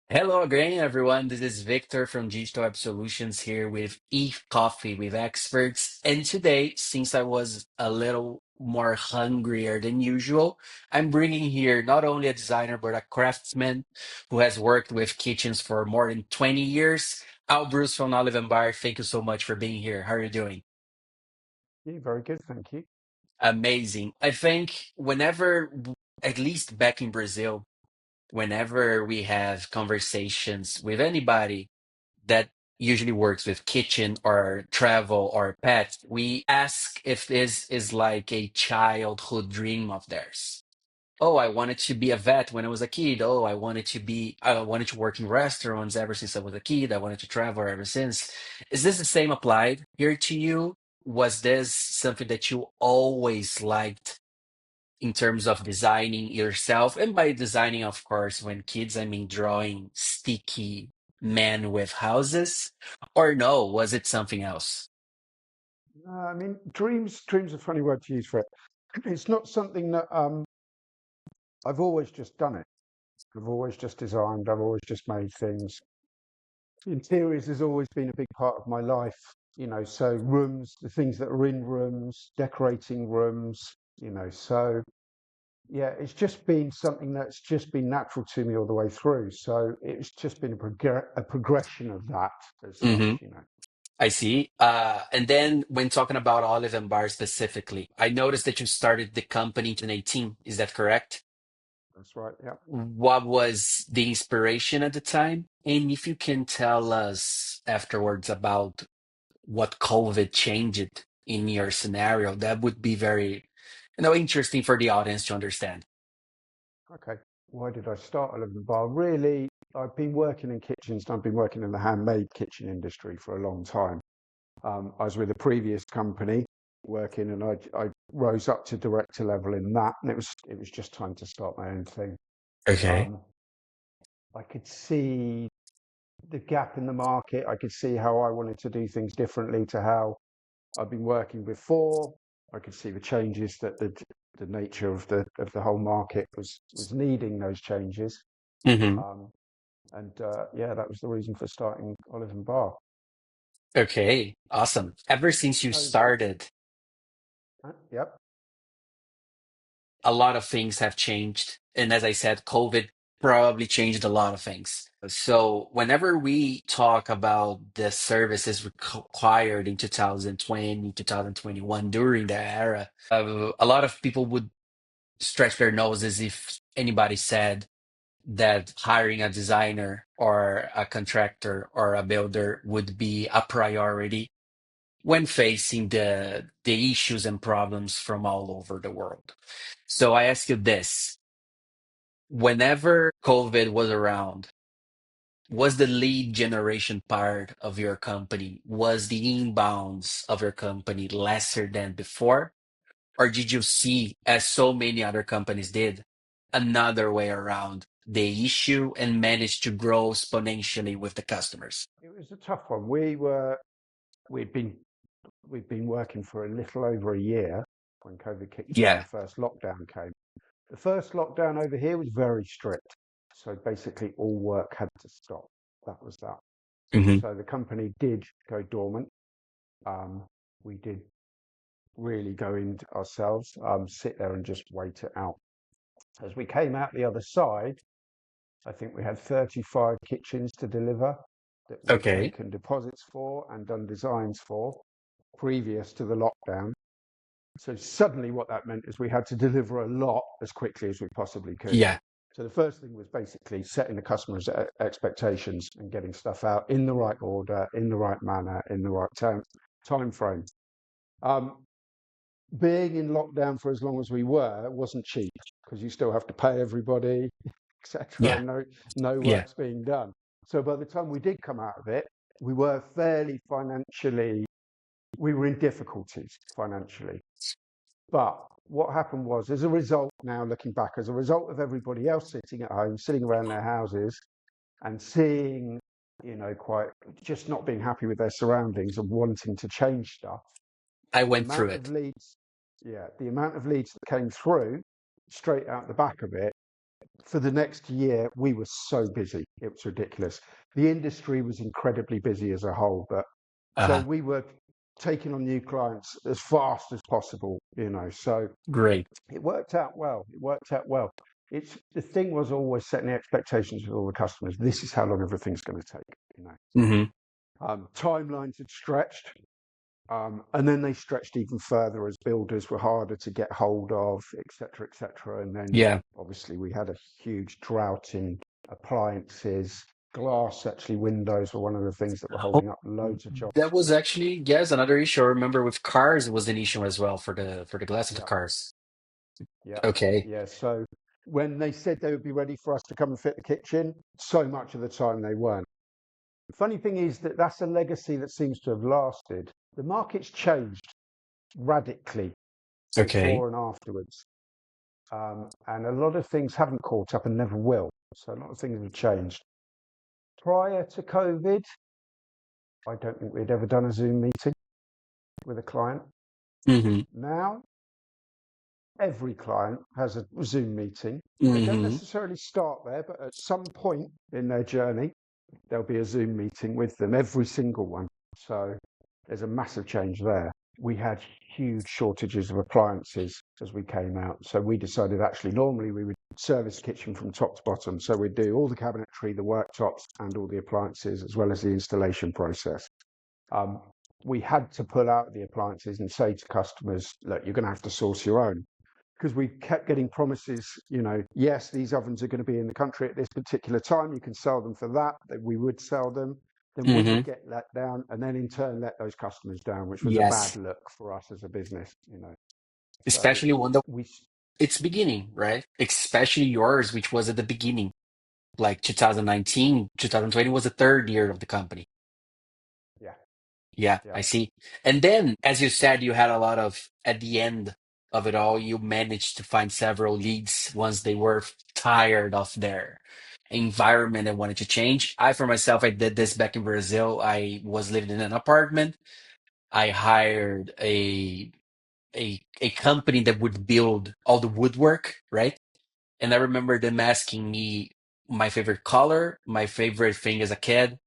Hello again, everyone. This is Victor from Digital Web Solutions here with Coffee with experts. And today, since I was a little more hungrier than usual, I'm bringing here not only a designer but a craftsman who has worked with kitchens for more than 20 years. Al Bruce from Olive Barr. Thank you so much for being here. How are you doing? Yeah, very good, thank you. Amazing. I think at least back in Brazil, whenever we have conversations with anybody that usually works with kitchen or travel or pets, we ask if this is like a childhood dream of theirs. Oh, I wanted to be a vet when I was a kid. Oh, I wanted to work in restaurants ever since I was a kid. I wanted to travel ever since. Is this the same applied here to you? Was this something that you always liked in terms of designing yourself? And by designing, of course, when kids, I mean drawing sticky men with houses. Or no, was it something else? I mean, dreams are a funny word to use for it. It's not something that I've always just done it. I've always just designed. I've always just made things. Interiors has always been a big part of my life. So rooms, the things that are in rooms, decorating rooms. So yeah, it's just been something that's just been natural to me all the way through. So it's just been a progression of that as Hmm. such. I see. And then when talking about Olive and Bar specifically, I noticed that you started the company in 2018. Is that correct? That's right. Yeah. What was the inspiration at the time? And if you can tell us afterwards about what COVID changed in your scenario, that would be very, interesting for the audience to understand. Okay. Why did I start Olive Bar? Really, I've been working in kitchens and I've been working in the handmade kitchen industry for a long time. I was with a previous company working and I rose up to director level in that and it was just time to start my own thing. Okay. Um, I could see the gap in the market. I could see how I wanted to do things differently to how I've been working before. I could see the changes that the nature of the whole market was needing those changes. Hmm. Um, and yeah, that was the reason for starting Olive and Bar. Okay. Awesome. Ever since you COVID. started, Yep. a lot of things have changed. And as I said, COVID probably changed a lot of things. So whenever we talk about the services required in 2020, 2021, during that era, a lot of people would stretch their noses if anybody said that hiring a designer or a contractor or a builder would be a priority when facing the issues and problems from all over the world. So I ask you this: whenever COVID was around, was the lead generation part of your company, was the inbounds of your company lesser than before? Or did you see, as so many other companies did, another way around the issue and managed to grow exponentially with the customers? It was a tough one. We'd been we'd been working for a little over a year when COVID kicked off and Yeah. the first lockdown came. The first lockdown over here was very strict. So basically all work had to stop. That was that. Hmm. So the company did go dormant. Um, we did really go into ourselves, sit there and just wait it out. As we came out the other side, I think we had 35 kitchens to deliver that we'd Okay. taken deposits for and done designs for previous to the lockdown. So suddenly what that meant is we had to deliver a lot as quickly as we possibly could. Yeah. So the first thing was basically setting the customer's expectations and getting stuff out in the right order, in the right manner, in the right time frame. Um, Being in lockdown for as long as we were wasn't cheap because you still have to pay everybody, etc. Yeah. And no Yeah. work's being done. So by the time we did come out of it, we were fairly financially, we were in difficulties financially. But what happened was, as a result, now looking back, as a result of everybody else sitting at home, sitting around their houses and seeing, quite just not being happy with their surroundings and wanting to change stuff, I the went through amount of it. leads, yeah, the amount of leads that came through straight out the back of it for the next year, we were so busy. It was ridiculous. The industry was incredibly busy as a whole, but so Uh-huh. we were taking on new clients as fast as possible, So Great. it worked out well. It worked out well. It's the thing was always setting the expectations with all the customers. This is how long everything's going to take. Hmm. Timelines had stretched, and then they stretched even further as builders were harder to get hold of, et cetera, et cetera. And then Yeah. obviously we had a huge drought in appliances. Glass, actually, windows were one of the things that were Oh, holding up loads of that jobs. was actually, yes, another issue. I remember with cars, it was an issue as well for the glass of the Yeah, cars. yeah, Okay. yeah. So when they said they would be ready for us to come and fit the kitchen, so much of the time they weren't. The funny thing is that that's a legacy that seems to have lasted. The market's changed radically Okay. before and afterwards. And a lot of things haven't caught up and never will. So a lot of things have changed. Prior to COVID, I don't think we'd ever done a Zoom meeting with a client. Hmm. Now, every client has a Zoom meeting. They don't Hmm. necessarily start there, but at some point in their journey, there'll be a Zoom meeting with them, every single one. So there's a massive change there. We had huge shortages of appliances as we came out. So we decided actually normally we would service the kitchen from top to bottom. So we'd do all the cabinetry, the worktops, and all the appliances, as well as the installation process. Um, we had to pull out the appliances and say to customers, look, you're going to have to source your own because we kept getting promises, yes, these ovens are going to be in the country at this particular time. You can sell them for that we would sell them. Then we Hmm. would get let down and then in turn let those customers down, which was a bad Yes. look for us as a business. So Especially when the we, it's beginning, right? Especially yours, which was at the beginning, like 2019, 2020 was the third year of the company. yeah, Yeah, yeah, I see. And then, as you said, you had a lot of, at the end of it all, you managed to find several leads once they were tired of their environment and wanted to change. I, for myself, I did this back in Brazil. I was living in an apartment. I hired a company that would build all the woodwork, right? And I remember them asking me my favorite color, my favorite thing as a kid,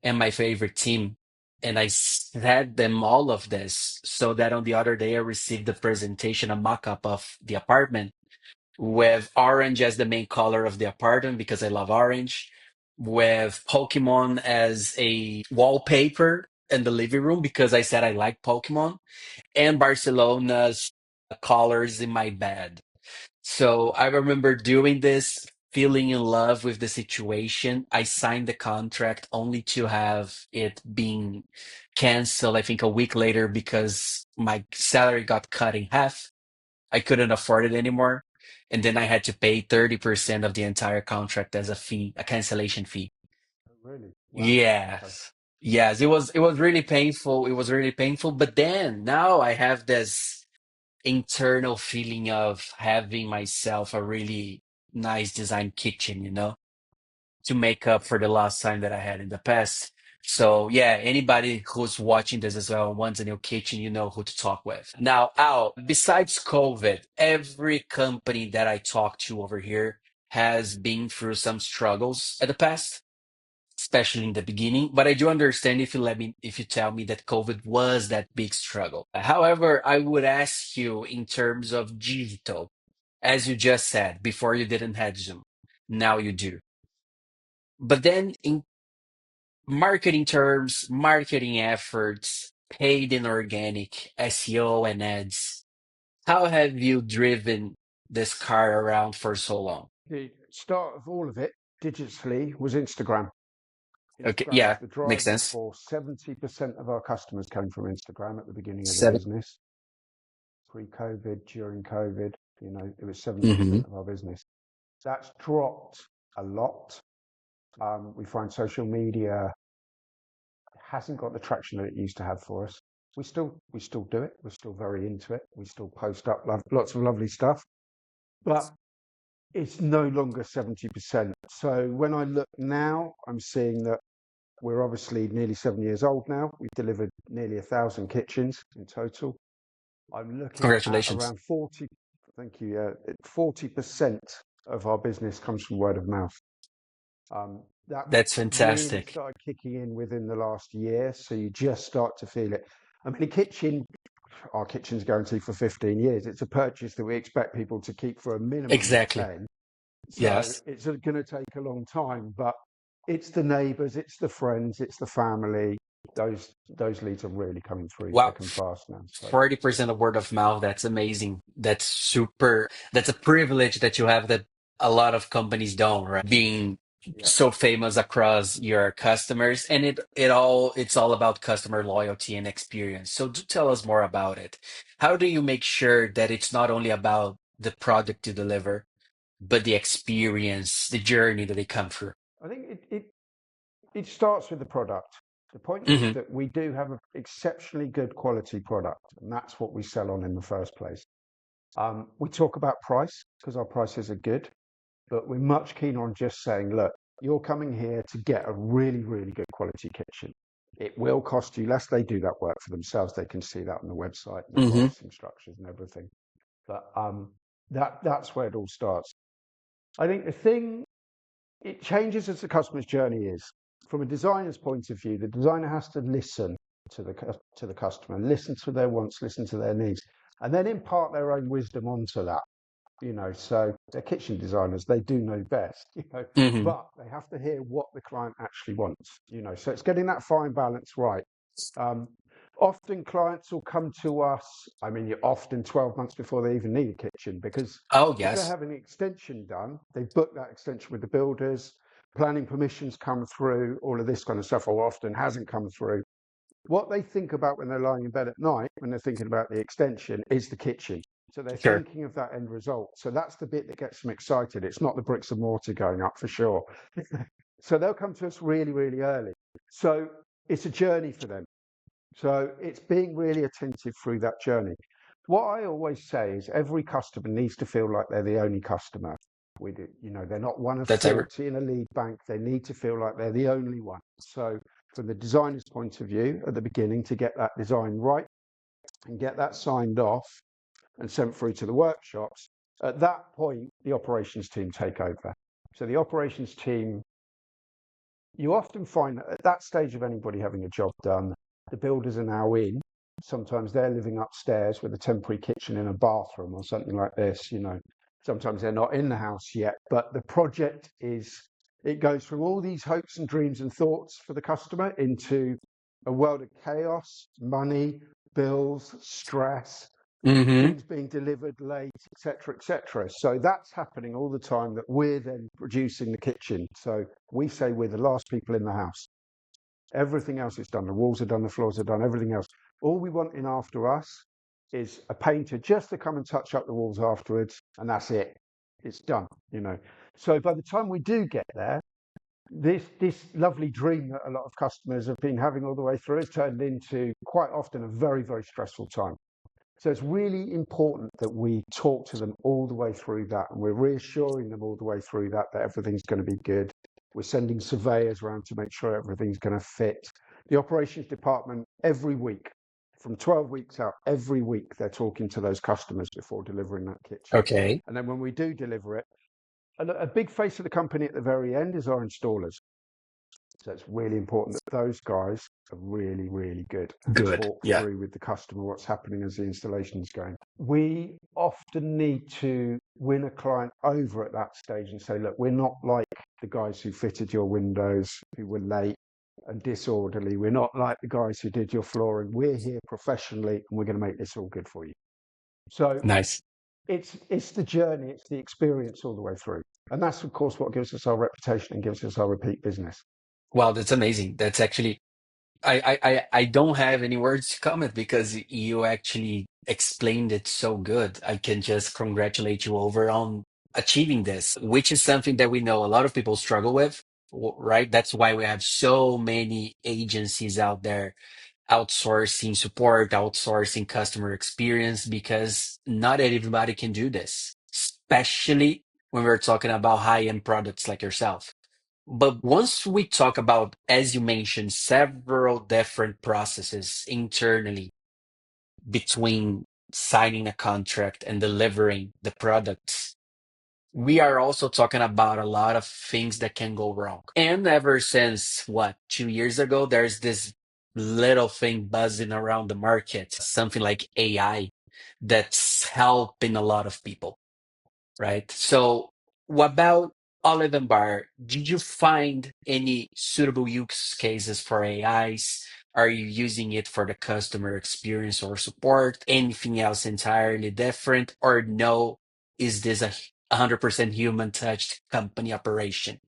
and my favorite team. And I said them all of this so that on the other day I received the presentation, a mock-up of the apartment with orange as the main color of the apartment because I love orange, with Pokemon as a wallpaper in the living room because I said I like Pokemon, and Barcelona's colors in my bed. So I remember doing this, feeling in love with the situation. I signed the contract only to have it being canceled, I think a week later, because my salary got cut in half. I couldn't afford it anymore. And then I had to pay 30% of the entire contract as a fee, a cancellation fee. really, wow. Okay. Yes. Yes, it was really painful. It was really painful. But then now I have this internal feeling of having myself a really nice design kitchen, to make up for the last time that I had in the past. So yeah, anybody who's watching this as well wants a new kitchen, you know who to talk with. Now, Al, besides COVID, every company that I talk to over here has been through some struggles at the past, especially in the beginning. But I do understand if you tell me that COVID was that big struggle. However, I would ask you in terms of digital, as you just said, before you didn't have Zoom, now you do. But then in marketing terms, marketing efforts, paid and organic, SEO and ads, how have you driven this car around for so long? The start of all of it digitally was Instagram. Okay, Instagram was yeah, the makes driving sense. force. 70% of our customers came from Instagram at the beginning of the Seven. business. Pre-COVID, during COVID, it was Mm-hmm. 70% of our business. That's dropped a lot. We find social media hasn't got the traction that it used to have for us. We still do it. We're still very into it. We still post up lots of lovely stuff, but it's no longer 70%. So when I look now, I'm seeing that we're obviously nearly 7 years old now. We've delivered nearly 1,000 kitchens in total. I'm looking at Congratulations. around 40, thank you, 40% of our business comes from word of mouth. That That's really fantastic. started kicking in within the last year, so you just start to feel it. I mean, the kitchen, our kitchen's guaranteed for 15 years. It's a purchase that we expect people to keep for a minimum of Exactly. 10. So Yes. it's going to take a long time, but it's the neighbours, it's the friends, it's the family. Those leads are really coming through Wow. thick and fast now. So 40% of word of mouth. That's amazing. That's super. That's a privilege that you have that a lot of companies don't, right? Being yeah, so famous across your customers, and it's all about customer loyalty and experience. So do tell us more about it. How do you make sure that it's not only about the product you deliver, but the experience, the journey that they come through? I think it starts with the product. The point is Hmm. that we do have an exceptionally good quality product, and that's what we sell on in the first place. We talk about price because our prices are good, but we're much keen on just saying, look, you're coming here to get a really, really good quality kitchen. It will cost you less. They do that work for themselves. They can see that on the website and the Hmm. pricing structures and everything. But that's where it all starts. I think the thing it changes as the customer's journey is. From a designer's point of view, the designer has to listen to the customer, listen to their wants, listen to their needs, and then impart their own wisdom onto that. So they're kitchen designers, they do know best, Hmm. but they have to hear what the client actually wants, so it's getting that fine balance right. um, Often clients will come to us, I mean, you're often 12 months before they even need a kitchen, because Oh, if they're yes. having an extension done, they book that extension with the builders, planning permissions come through, all of this kind of stuff, or often hasn't come through. What they think about when they're lying in bed at night, when they're thinking about the extension, is the kitchen. So they're Sure. thinking of that end result. So that's the bit that gets them excited. It's not the bricks and mortar going up for sure. So they'll come to us really, really early. So it's a journey for them. So it's being really attentive through that journey. What I always say is every customer needs to feel like they're the only customer with it. They're not one of That's ever. 40 in a lead bank. They need to feel like they're the only one. So from the designer's point of view, at the beginning, to get that design right and get that signed off and sent through to the workshops, at that point, the operations team take over. So the operations team, you often find that at that stage of anybody having a job done, the builders are now in. Sometimes they're living upstairs with a temporary kitchen in a bathroom or something like this. Sometimes they're not in the house yet, but the project it goes from all these hopes and dreams and thoughts for the customer into a world of chaos, money, bills, stress, Hmm. things being delivered late, etc., etc. So that's happening all the time, that we're then producing the kitchen. So we say we're the last people in the house. Everything else is done. The walls are done, the floors are done, everything else. All we want in after us is a painter just to come and touch up the walls afterwards, and that's it. It's done. So by the time we do get there, this lovely dream that a lot of customers have been having all the way through has turned into quite often a very, very stressful time. So it's really important that we talk to them all the way through that, and we're reassuring them all the way through that everything's going to be good. We're sending surveyors around to make sure everything's going to fit. The operations department, every week, from 12 weeks out, every week, they're talking to those customers before delivering that kitchen. Okay. And then when we do deliver it, a big face of the company at the very end is our installers. So it's really important that those guys are really, really good and Good. talk Yeah. through with the customer what's happening as the installation is going. We often need to win a client over at that stage and say, look, we're not like the guys who fitted your windows, who were late and disorderly. We're not like the guys who did your flooring. We're here professionally, and we're going to make this all good for you. So Nice. it's the journey, it's the experience all the way through. And that's, of course, what gives us our reputation and gives us our repeat business. Wow, that's amazing. That's actually I don't have any words to comment because you actually explained it so good. I can just congratulate you over on achieving this, which is something that we know a lot of people struggle with, right? That's why we have so many agencies out there outsourcing support, outsourcing customer experience, because not everybody can do this, especially when we're talking about high-end products like yourself. But once we talk about, as you mentioned, several different processes internally between signing a contract and delivering the products, we are also talking about a lot of things that can go wrong. And ever since, what, 2 years ago, there's this little thing buzzing around the market, something like AI, that's helping a lot of people, right? So, what about Olive and Bar? Did you find any suitable use cases for AIs? Are you using it for the customer experience or support? Anything else entirely different? Or no, is this a 100% human touched company operation?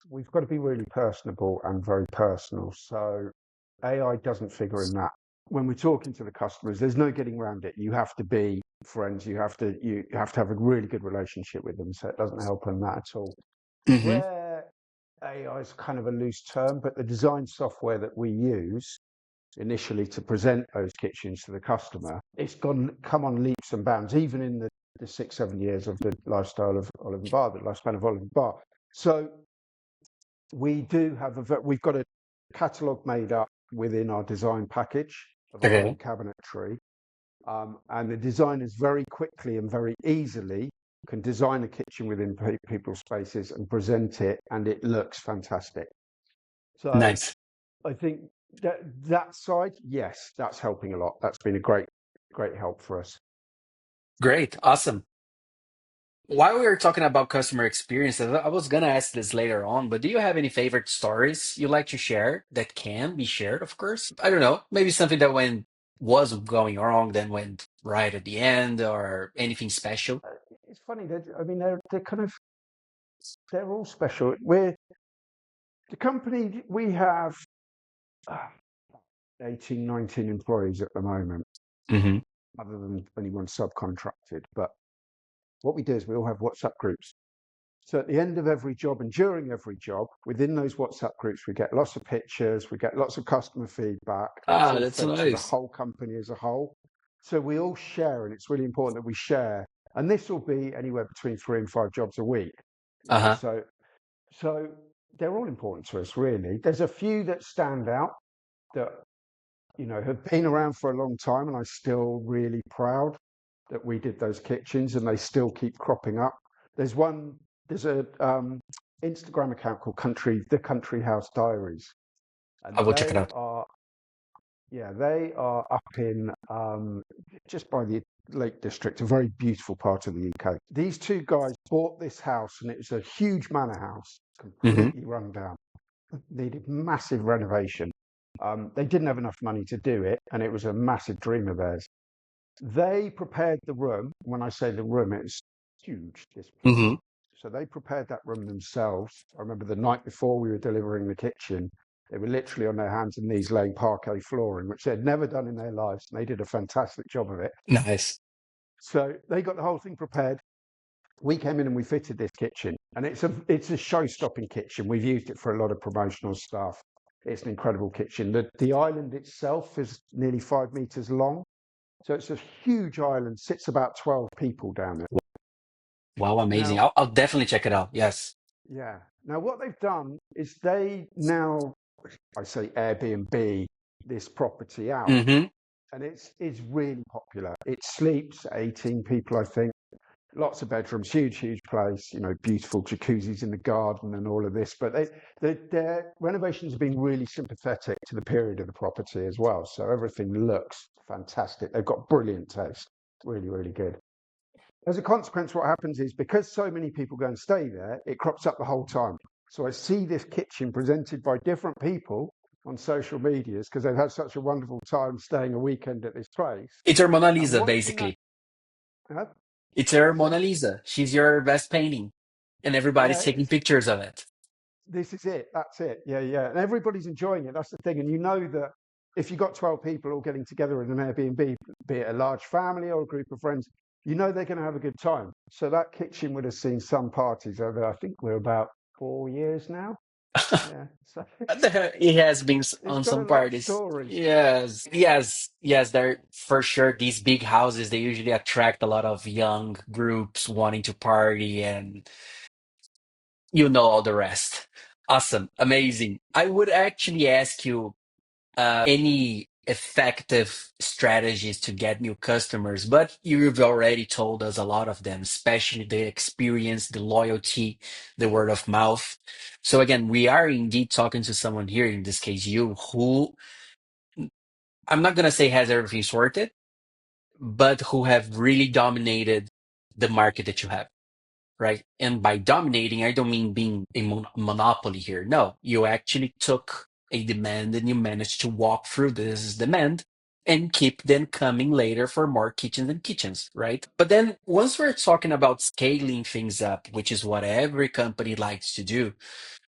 We've got to be really personable and very personal. So AI doesn't figure in that. When we're talking to the customers, there's no getting around it. You have to be friends. You have to have a really good relationship with them. So it doesn't help on that at all. Hmm. Where AI is kind of a loose term, but the design software that we use initially to present those kitchens to the customer, it's gone come on leaps and bounds, even in the 6, 7 years of the lifestyle of Olive and Bar, the lifespan of Olive and Bar. So we do have we've got a catalogue made up within our design package of our own Okay, cabinetry. And the designers very quickly and very easily can design a kitchen within people's spaces and present it, and it looks fantastic. So nice. I think that side, yes, that's helping a lot. That's been a great help for us. Great, awesome. While we were talking about customer experience, I was gonna ask this later on, but do you have any favorite stories you like to share that can be shared, of course? I don't know, maybe something that was going wrong, then went right at the end, or anything special. It's funny that I mean they're kind of they're all special. We're the company we have uh, 18, 19 employees at the moment, Hmm. other than anyone subcontracted. But what we do is we all have WhatsApp groups. So at the end of every job and during every job, within those WhatsApp groups, we get lots of pictures, we get lots of customer feedback. It's Ah, all that's fed to the nice. whole company as a whole. So we all share, and it's really important that we share. And this will be anywhere between 3 and 5 jobs a week. You know, Uh-huh. so they're all important to us, really. There's a few that stand out that have been around for a long time, and I'm still really proud that we did those kitchens, and they still keep cropping up. There's one, there's a Instagram account called The Country House Diaries, I and will check it out. they are up in just by the Lake District, a very beautiful part of the UK. These two guys bought this house, and it was a huge manor house, Hmm. completely run down, needed massive renovation. They didn't have enough money to do it, and it was a massive dream of theirs. They prepared the room. When I say the room, it's huge, this place. Hmm. So they prepared that room themselves. I remember the night before we were delivering the kitchen, they were literally on their hands and knees laying parquet flooring, which they'd never done in their lives. And they did a fantastic job of it. Nice. So they got the whole thing prepared. We came in and we fitted this kitchen, and it's a show-stopping kitchen. We've used it for a lot of promotional stuff. It's an incredible kitchen. The island itself is nearly 5 meters long, so it's a huge island. Sits about 12 people down there. Wow, amazing. Now, I'll definitely check it out. Yes. yeah. Now what they've done is they now, I say Airbnb this property out, Hmm. and it's really popular. It sleeps 18 people, I think. Lots of bedrooms, huge place, beautiful jacuzzis in the garden and all of this. But their renovations have been really sympathetic to the period of the property as well. So everything looks fantastic. They've got brilliant taste. Really, really good. As a consequence, what happens is because so many people go and stay there, it crops up the whole time. So I see this kitchen presented by different people on social medias because they've had such a wonderful time staying a weekend at this place. It's your Mona And Lisa, one thing that, basically. uh, It's your what's that? Mona Lisa. She's your best painting, and everybody's Yeah, taking pictures of it. this is it. That's it. Yeah, yeah. And everybody's enjoying it. That's the thing. And you know that if you've got 12 people all getting together in an Airbnb, be it a large family or a group of friends, you know they're going to have a good time. So that kitchen would have seen some parties over, I think we're about 4 years now. Yeah. So It has been it's on got a some lot of parties. stories. Yes. They're for sure. These big houses, they usually attract a lot of young groups wanting to party, and all the rest. Awesome, amazing. I would actually ask you any effective strategies to get new customers, but you've already told us a lot of them, especially the experience, the loyalty, the word of mouth. So again, we are indeed talking to someone here, in this case, you, who I'm not gonna say has everything sorted, but who have really dominated the market that you have, right? And by dominating, I don't mean being a monopoly here. No, you actually took a demand and you managed to walk through this demand and keep them coming later for more kitchens and kitchens, right? But then once we're talking about scaling things up, which is what every company likes to do,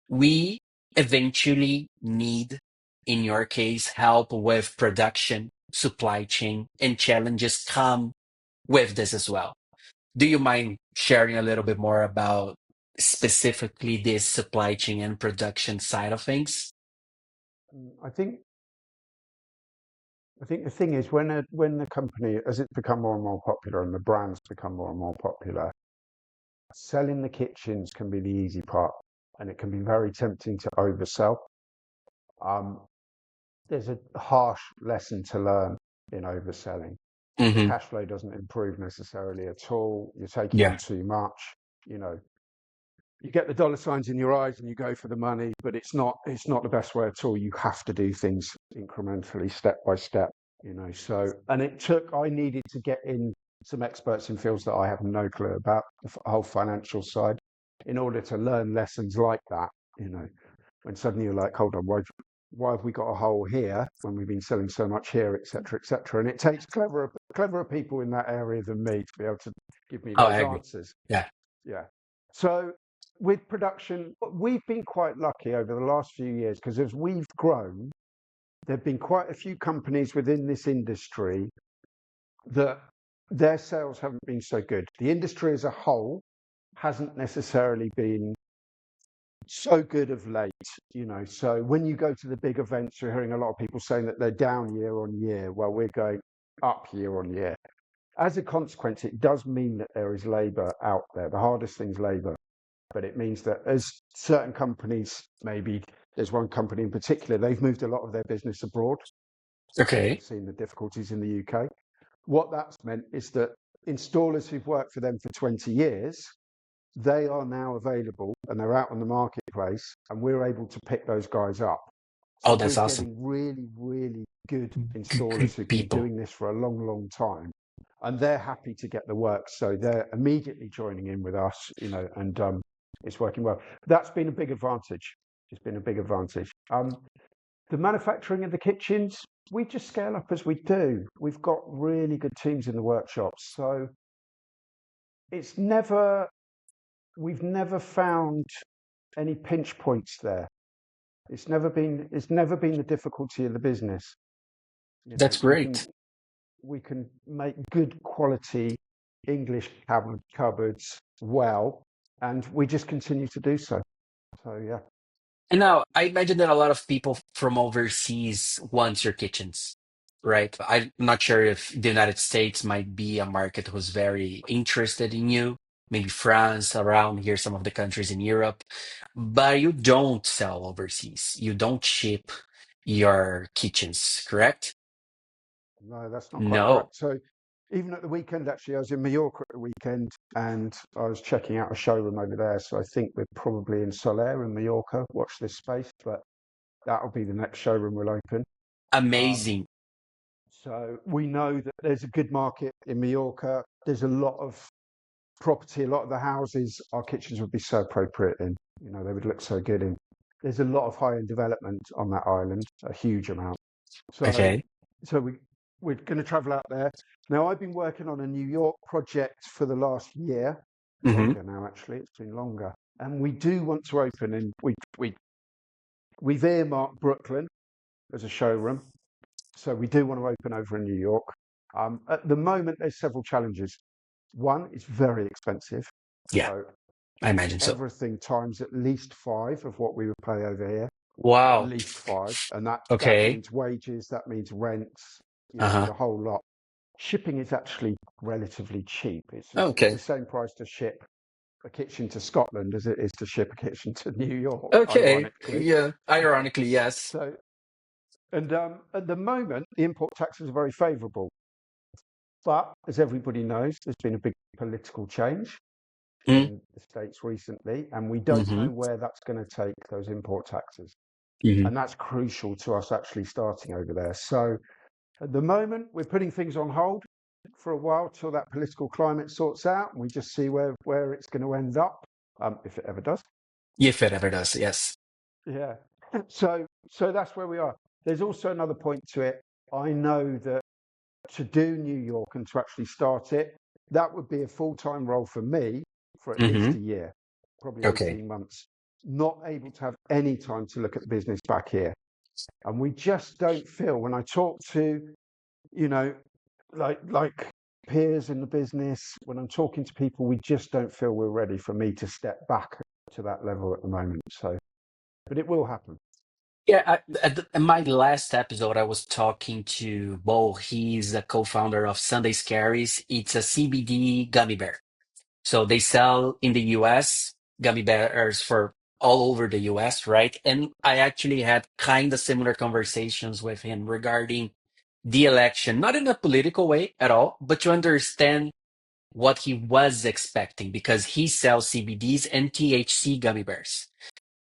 we eventually need, in your case, help with production, supply chain, and challenges come with this as well. Do you mind sharing a little bit more about specifically this supply chain and production side of things? I think the thing is when the company, as it's become more and more popular and the brands become more and more popular, selling the kitchens can be the easy part, and it can be very tempting to oversell. Um, there's a harsh lesson to learn in overselling. The Hmm. cash flow doesn't improve necessarily at all. You're taking Yeah. on too much. You know, you get the dollar signs in your eyes and you go for the money, but it's not the best way at all. You have to do things incrementally, step by step. So and I needed to get in some experts in fields that I have no clue about, the whole financial side, in order to learn lessons like that. You know, when suddenly you're like, hold on, why have we got a hole here when we've been selling so much here, etc., etc. And it takes cleverer people in that area than me to be able to give me Oh, I those agree. answers. Yeah. Yeah. So with production, we've been quite lucky over the last few years because as we've grown, there have been quite a few companies within this industry that their sales haven't been so good. The industry as a whole hasn't necessarily been so good of late. So when you go to the big events, you're hearing a lot of people saying that they're down year on year. Well, we're going up year on year. As a consequence, it does mean that there is labor out there. The hardest thing's labor, but it means that as certain companies, maybe there's one company in particular, they've moved a lot of their business abroad because they've Okay. seen the difficulties in the UK. What that's meant is that installers who've worked for them for 20 years, they are now available and they're out on the marketplace, and we're able to pick those guys up. So Oh, we're that's awesome. getting really, really good installers Good who've been people. doing this for a long, long time, and they're happy to get the work. So they're immediately joining in with us, and it's working well. That's been a big advantage. It's been a big advantage. The manufacturing of the kitchens, we just scale up as we do. We've got really good teams in the workshops, so it's never we've never found any pinch points there. It's never been the difficulty of the business. That's We can great. we can make good quality English cupboards well, and we just continue to do so. So yeah. And now I imagine that a lot of people from overseas want your kitchens, right? I'm not sure if the United States might be a market who's very interested in you, maybe France, around here, some of the countries in Europe, but you don't sell overseas. You don't ship your kitchens, correct? No, that's not quite No. correct. So even at the weekend, actually, I was in Mallorca at the weekend and I was checking out a showroom over there. So I think we're probably in Soler in Mallorca. Watch this space, but that'll be the next showroom we'll open. Um, Amazing. so we know that there's a good market in Mallorca. There's a lot of property, a lot of the houses, our kitchens would be so appropriate in. They would look so good in. There's a lot of high-end development on that island, a huge amount. So, Okay. we're going to travel out there. Now, I've been working on a New York project for the last year, Hmm. longer now actually. It's been longer, and we do want to open in. We've earmarked Brooklyn as a showroom, so we do want to open over in New York. At the moment, there's several challenges. One, it's very expensive, Yeah, so I it's imagine so. everything times at least five of what we would pay over here, at Wow. least five, and that Okay. means wages, that means rents, Uh-huh. the whole lot. Shipping is actually relatively cheap. It's the Okay. same price to ship a kitchen to Scotland as it is to ship a kitchen to New York, Okay. ironically. Yeah. Ironically, yes. So And at the moment, the import taxes are very favourable. But as everybody knows, there's been a big political change in the States recently, and we don't Mm-hmm. know where that's going to take those import taxes. Hmm. And that's crucial to us actually starting over there. So at the moment, we're putting things on hold for a while till that political climate sorts out, and we just see where it's going to end up, if it ever does. If it ever does, yes. Yeah. So that's where we are. There's also another point to it. I know that to do New York and to actually start it, that would be a full-time role for me for at Hmm. least a year, probably Okay. 18 months, not able to have any time to look at the business back here. And we just don't feel when I talk to, you know, like peers in the business, when I'm talking to people, we just don't feel we're ready for me to step back to that level at the moment. So, but it will happen. Yeah, in my last episode, I was talking to Bo. He's a co-founder of Sunday Scaries. It's a CBD gummy bear. So they sell in the US gummy bears for all over the US, right? And I actually had kind of similar conversations with him regarding the election, not in a political way at all, but to understand what he was expecting because he sells CBDs and THC gummy bears.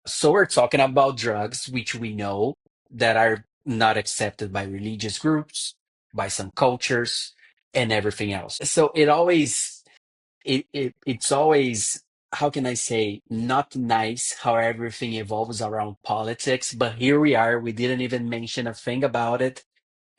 So we're talking about drugs, which we know that are not accepted by religious groups, by some cultures, and everything else. So it's always, how can I say, not nice how everything evolves around politics. But here we are, we didn't even mention a thing about it,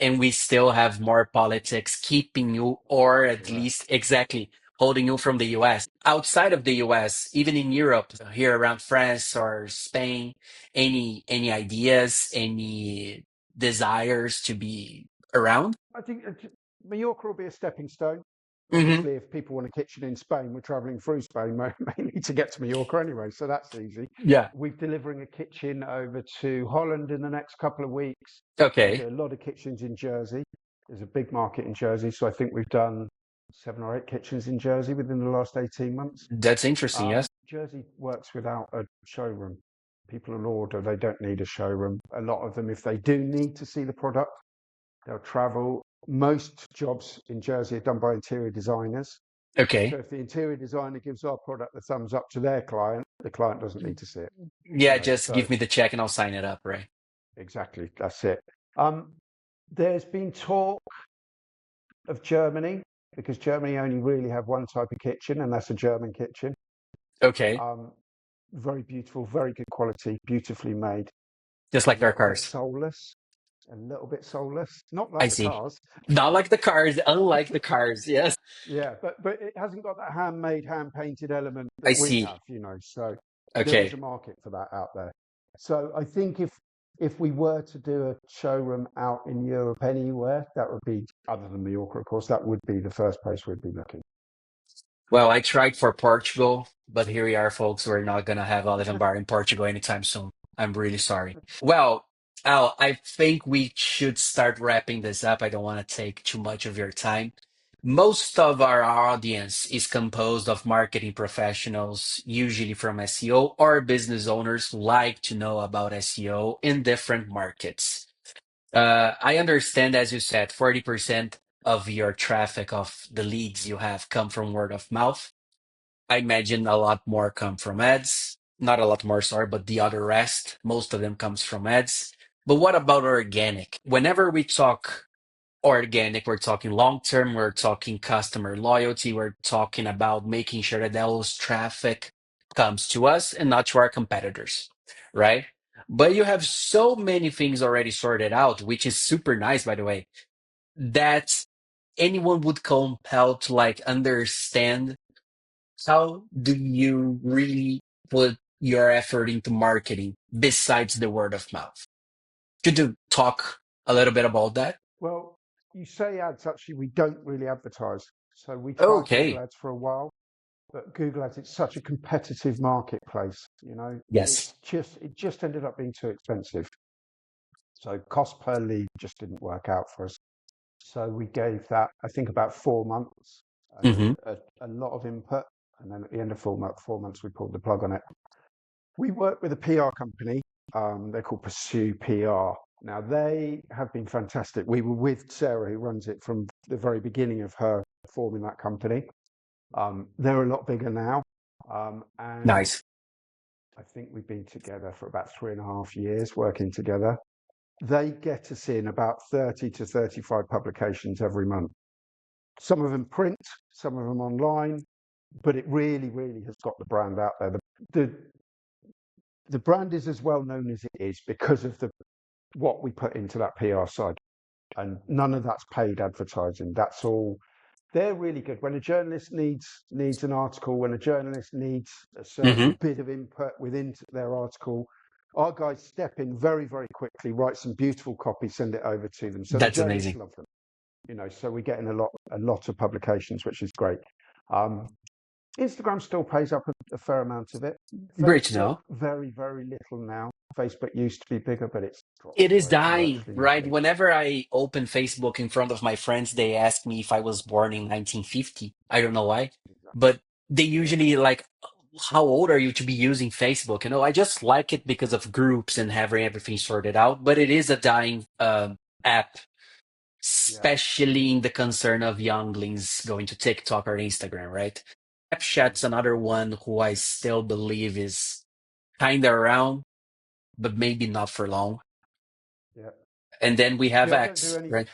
and we still have more politics keeping you, or at Correct. least exactly holding you from the US. Outside of the US, even in Europe, here around France or Spain, any ideas, any desires to be around? I think Mallorca will be a stepping stone. Hmm. Obviously, if people want a kitchen in Spain, we're traveling through Spain mainly to get to Mallorca anyway, so that's easy. Yeah. We're delivering a kitchen over to Holland in the next couple of weeks. We Okay. do a lot of kitchens in Jersey. There's a big market in Jersey, so I think we've done 7 or 8 kitchens in Jersey within the last 18 months. That's interesting. Yes. Jersey works without a showroom. People will order, they don't need a showroom. A lot of them, if they do need to see the product, they'll travel. Most jobs in Jersey are done by interior designers. So Okay. if the interior designer gives our product the thumbs up to their client, the client doesn't need to see it. Yeah, just So give me the check and I'll sign it up, right? exactly, that's it. Um, there's been talk of Germany because Germany only really have one type of kitchen, and that's a German kitchen. Okay. Um, very beautiful, very good quality, beautifully made. Just A like their little bit cars. soulless, a little bit soulless. Not I like the see. cars. Not like the cars, unlike the cars. Yes. Yeah, but it hasn't got that handmade, hand painted element I that we see. have, you know. So there is a Okay. market for that out there. So I think if we were to do a showroom out in Europe anywhere, that would be other than Mallorca, of course, that would be the first place we'd be looking. Well, I tried for Portugal, but here we are, folks. We're not gonna have Olive Barr in Portugal anytime soon. I'm really sorry. Well, Al, I think we should start wrapping this up. I don't want to take too much of your time. Most of our audience is composed of marketing professionals, usually from SEO, or business owners who like to know about SEO in different markets. I understand, as you said, 40% of your traffic of the leads you have come from word of mouth. I imagine a lot more come from ads. Not a lot more, sorry, but the other rest, most of them comes from ads. But what about organic? Whenever we talk organic, we're talking long term, we're talking customer loyalty, we're talking about making sure that those traffic comes to us and not to our competitors, right? But you have so many things already sorted out, which is super nice, by the way, that anyone would compel to like understand how do you really put your effort into marketing besides the word of mouth. Could you talk a little bit about that? Well, you say ads, actually, we don't really advertise. So we tried Google Okay. Ads for a while, but Google Ads, it's such a competitive marketplace, you know, Yes. it just ended up being too expensive. So cost per lead just didn't work out for us. So we gave that, I think, about 4 months and Hmm. a lot of input. And then at the end of 4 months, we pulled the plug on it. We work with a PR company. They're called Pursue PR. Now, they have been fantastic. We were with Sarah, who runs it from the very beginning of her forming that company. They're a lot bigger now. And Nice. I think we've been together for about 3.5 years working together. They get us in about 30 to 35 publications every month. Some of them print, some of them online, but it really, really has got the brand out there. The, the brand is as well known as it is because of the what we put into that PR side. And none of that's paid advertising. That's all. They're really good. When a journalist needs an article, when a journalist needs a Hmm. certain bit of input within their article, our guys step in very, very quickly, write some beautiful copy, send it over to them. So the That's journalists amazing. love them. So we're getting a lot of publications, which is great. Um, Instagram still pays up a fair amount of it. Great to Facebook, know. very, very little now. Facebook used to be bigger, but it's dropped It is away to dying, virtually right? nothing. Whenever I open Facebook in front of my friends, they ask me if I was born in 1950. I don't know why, Exactly. but they Yeah. usually like, how old are you to be using Facebook? I just like it because of groups and having everything sorted out, but it is a dying app, Yeah. especially in the concern of younglings going to TikTok or Instagram, right? Mm. Snapchat's another one who I still believe is kind of around, but maybe not for long. Yeah. And then we have Yeah. I don't do X, any, right?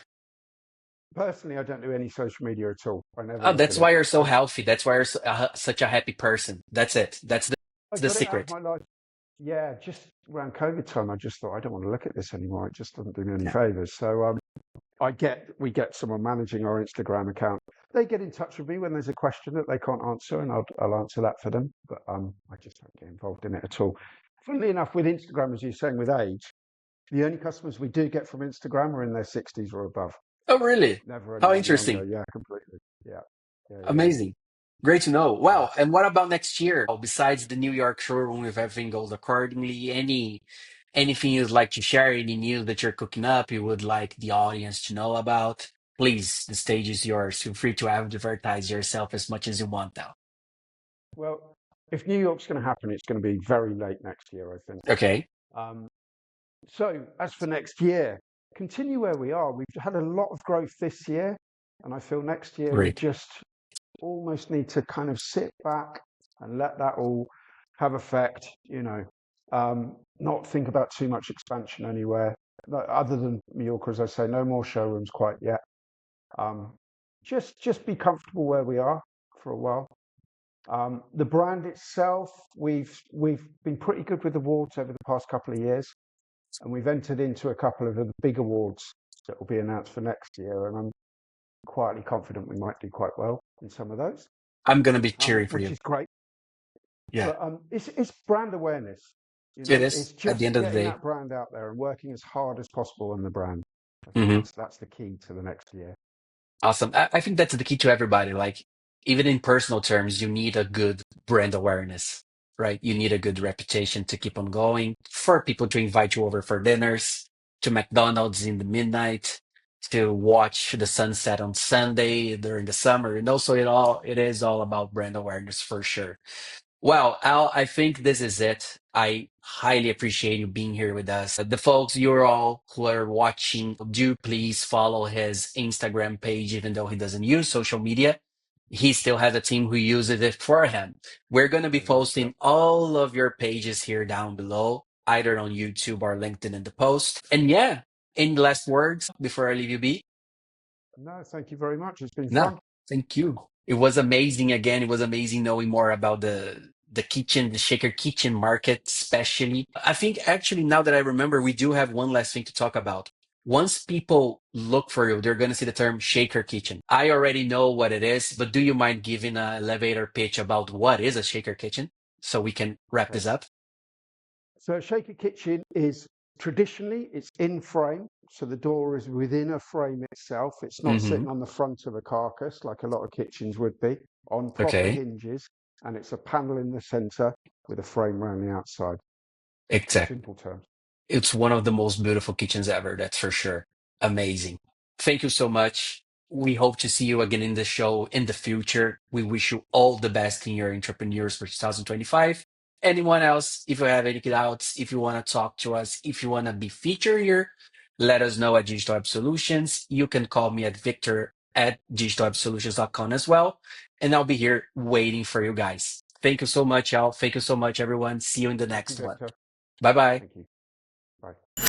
personally, I don't do any social media at all. I never Oh, look at that's it. why you're so I, healthy. That's why you're such a happy person. That's it. That's I the got it out of secret. my life. Yeah. Just around COVID time, I just thought, I don't want to look at this anymore. It just doesn't do me any Yeah. favors. So, we get someone managing our Instagram account. They get in touch with me when there's a question that they can't answer, and I'll answer that for them. But I just don't get involved in it at all. Funnily enough, with Instagram, as you're saying, with age, the only customers we do get from Instagram are in their 60s or above. Oh, really? Never How anyone younger. interesting. Yeah, completely. Yeah, yeah, yeah, Amazing. Great to know. yeah. Wow. And what about next year? Besides the New York showroom, if everything goes accordingly, anything you'd like to share, any news that you're cooking up, you would like the audience to know about? Please, the stage is yours. Feel free to advertise yourself as much as you want now. Well, if New York's going to happen, it's going to be very late next year, I think. Okay. Um, so as for next year, continue where we are. We've had a lot of growth this year, and I feel next year we Great. just almost need to kind of sit back and let that all have effect. Not think about too much expansion anywhere, other than Mallorca, as I say, no more showrooms quite yet. Um, just be comfortable where we are for a while. The brand itself, we've been pretty good with awards over the past couple of years, and we've entered into a couple of the big awards that will be announced for next year, and I'm quietly confident we might do quite well in some of those, I'm gonna be cheering for which you. is great. Yeah, But it's brand awareness. it It's is at the end just of the getting day. that brand out there and working as hard as possible on the brand. I think Mhm. that's the key to the next year. Awesome. I think that's the key to everybody. Like, even in personal terms, you need a good brand awareness, right? You need a good reputation to keep on going, for people to invite you over for dinners, to McDonald's in the midnight, to watch the sunset on Sunday during the summer. So it is all about brand awareness for sure. Well, Al, I think this is it. I highly appreciate you being here with us. The folks, you're all who are watching, do please follow his Instagram page, even though he doesn't use social media. He still has a team who uses it for him. We're going to be Very much so. posting all of your pages here down below, either on YouTube or LinkedIn in the post. And yeah, any last words before I leave you be? No, thank you very much. It's been No, fun. thank you. It was amazing again. It was amazing knowing more about the kitchen, the shaker kitchen market, especially. I think actually now that I remember, we do have one last thing to talk about. Once people look for you, they're going to see the term shaker kitchen. I already know what it is, but do you mind giving an elevator pitch about what is a shaker kitchen so we can wrap Okay. this up? So a shaker kitchen is traditionally it's in frame, so the door is within a frame itself. It's not Hmm. sitting on the front of a carcass like a lot of kitchens would be, on proper Okay, hinges, and it's a panel in the centre with a frame around the outside. exactly. Simple terms. It's one of the most beautiful kitchens ever, that's for sure. Amazing. Thank you so much. We hope to see you again in the show in the future. We wish you all the best in your entrepreneurs for 2025. Anyone else, if you have any doubts, if you want to talk to us, if you want to be featured here, let us know at Digital Web Solutions. You can call me at Victor at digitalwebsolutions.com as well. And I'll be here waiting for you guys. Thank you so much, y'all. Thank you so much, everyone. See you in the Thank you, next one. Victor. Bye bye. Thank you. Bye.